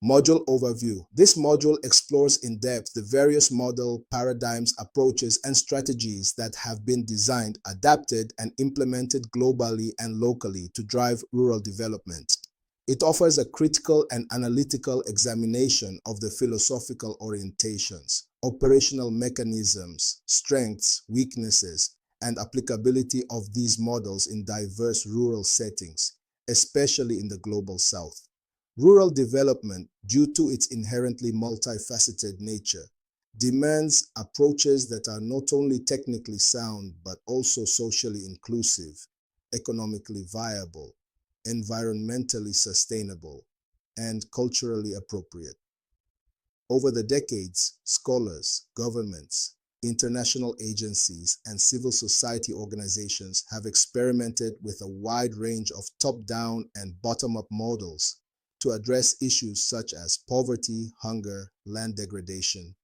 Module overview. This module explores in depth the various model, paradigms, approaches, and strategies that have been designed, adapted, and implemented globally and locally to drive rural development. It offers a critical and analytical examination of the philosophical orientations, operational mechanisms, strengths, weaknesses, and applicability of these models in diverse rural settings, especially in the Global South. Rural development, due to its inherently multifaceted nature, demands approaches that are not only technically sound but also socially inclusive, economically viable, environmentally sustainable, and culturally appropriate. Over the decades, scholars, governments, international agencies, and civil society organizations have experimented with a wide range of top-down and bottom-up models to address issues such as poverty, hunger, land degradation,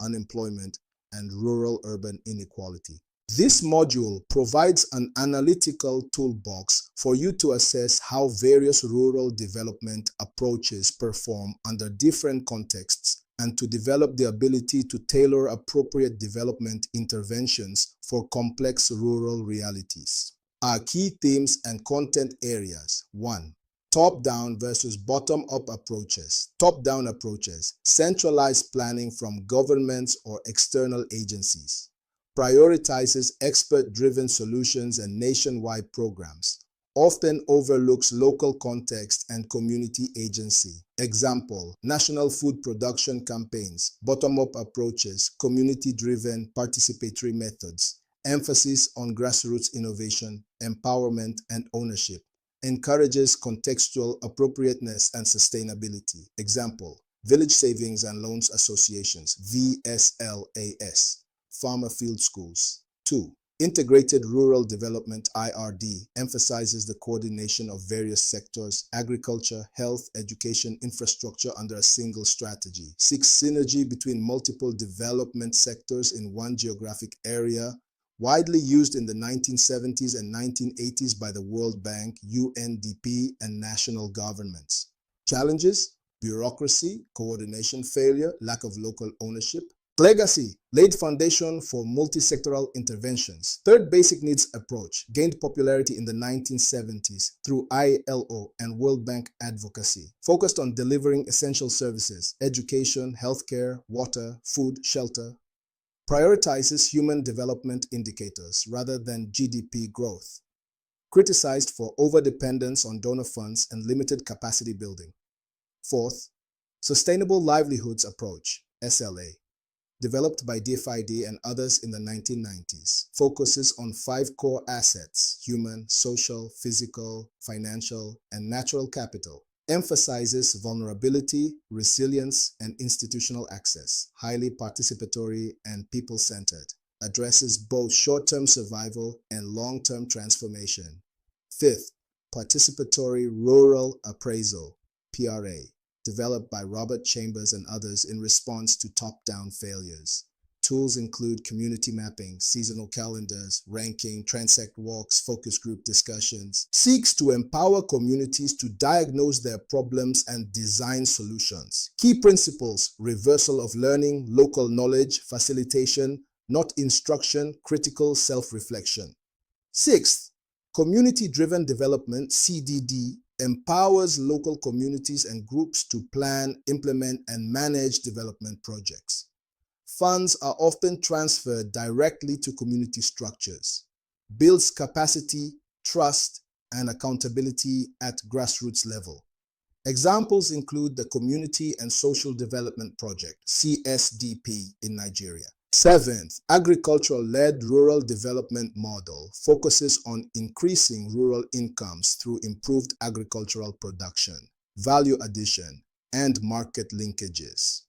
unemployment, and rural-urban inequality. This module provides an analytical toolbox for you to assess how various rural development approaches perform under different contexts and to develop the ability to tailor appropriate development interventions for complex rural realities. Our key themes and content areas. 1. Top-down versus bottom-up approaches. Top-down approaches, centralized planning from governments or external agencies, prioritizes expert-driven solutions and nationwide programs, often overlooks local context and community agency. Example, national food production campaigns, bottom-up approaches, community-driven participatory methods, emphasis on grassroots innovation, empowerment, and ownership. Encourages contextual appropriateness and sustainability. Example, Village Savings and Loans Associations, VSLAS, Farmer Field Schools. 2. Integrated Rural Development, IRD, emphasizes the coordination of various sectors, agriculture, health, education, infrastructure under a single strategy. 6. Synergy between multiple development sectors in one geographic area, widely used in the 1970s and 1980s by the World Bank, UNDP, and national governments. Challenges: bureaucracy, coordination failure, lack of local ownership. Legacy: laid foundation for multi-sectoral interventions. Third basic needs approach gained popularity in the 1970s through ILO and World Bank advocacy, focused on delivering essential services, education, healthcare, water, food, shelter. Prioritizes human development indicators rather than GDP growth. Criticized for overdependence on donor funds and limited capacity building. Fourth, Sustainable Livelihoods Approach, SLA, developed by DFID and others in the 1990s, focuses on 5 core assets: human, social, physical, financial, and natural capital. Emphasizes vulnerability, resilience, and institutional access, highly participatory and people-centered, addresses both short-term survival and long-term transformation. Fifth, Participatory Rural Appraisal, PRA, developed by Robert Chambers and others in response to top-down failures. Tools include community mapping, seasonal calendars, ranking, transect walks, focus group discussions. Seeks to empower communities to diagnose their problems and design solutions. Key principles: reversal of learning, local knowledge, facilitation, not instruction, critical self-reflection. Sixth, community-driven development, CDD, empowers local communities and groups to plan, implement, and manage development projects. Funds are often transferred directly to community structures, builds capacity, trust, and accountability at grassroots level. Examples include the Community and Social Development Project, CSDP, in Nigeria. Seventh, agricultural-led rural development model focuses on increasing rural incomes through improved agricultural production, value addition, and market linkages.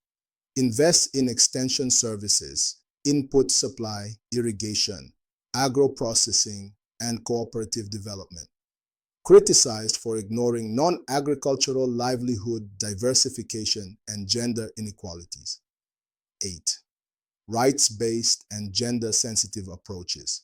Invest in extension services, input supply, irrigation, agro-processing, and cooperative development. Criticized for ignoring non-agricultural livelihood diversification and gender inequalities. 8. Rights-based and gender-sensitive approaches,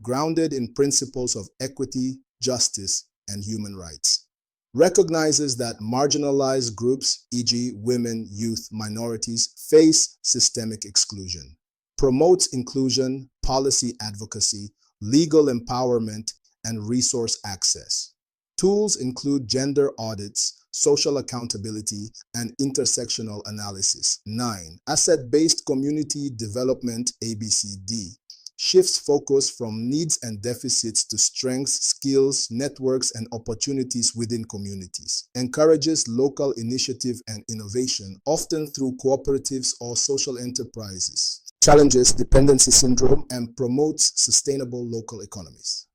grounded in principles of equity, justice, and human rights. recognizes that marginalized groups, e.g., women, youth, minorities, face systemic exclusion, promotes inclusion, policy advocacy, legal empowerment, and resource access. Tools include gender audits, social accountability, and intersectional analysis. 9. Asset-based community development, ABCD, shifts focus from needs and deficits to strengths, skills, networks, and opportunities within communities. Encourages local initiative and innovation, often through cooperatives or social enterprises. Challenges dependency syndrome and promotes sustainable local economies.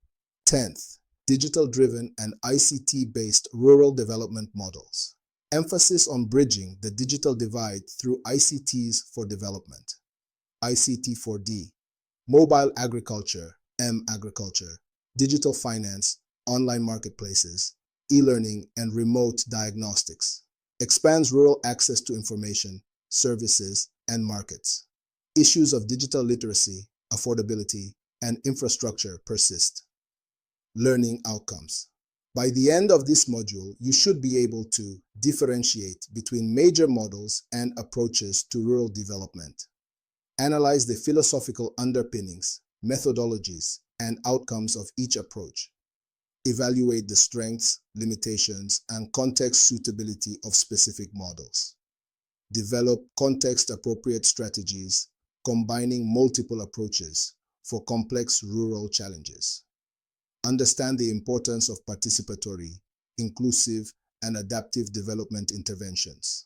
10th, digital-driven and ICT-based rural development models. Emphasis on bridging the digital divide through ICTs for development. ICT4D, mobile agriculture, agriculture, digital finance, online marketplaces, e-learning, and remote diagnostics. Expands rural access to information, services, and markets. Issues of digital literacy, affordability, and infrastructure persist. Learning outcomes. By the end of this module, you should be able to differentiate between major models and approaches to rural development. Analyze the philosophical underpinnings, methodologies, and outcomes of each approach. Evaluate the strengths, limitations, and context suitability of specific models. Develop context-appropriate strategies, combining multiple approaches for complex rural challenges. Understand the importance of participatory, inclusive, and adaptive development interventions.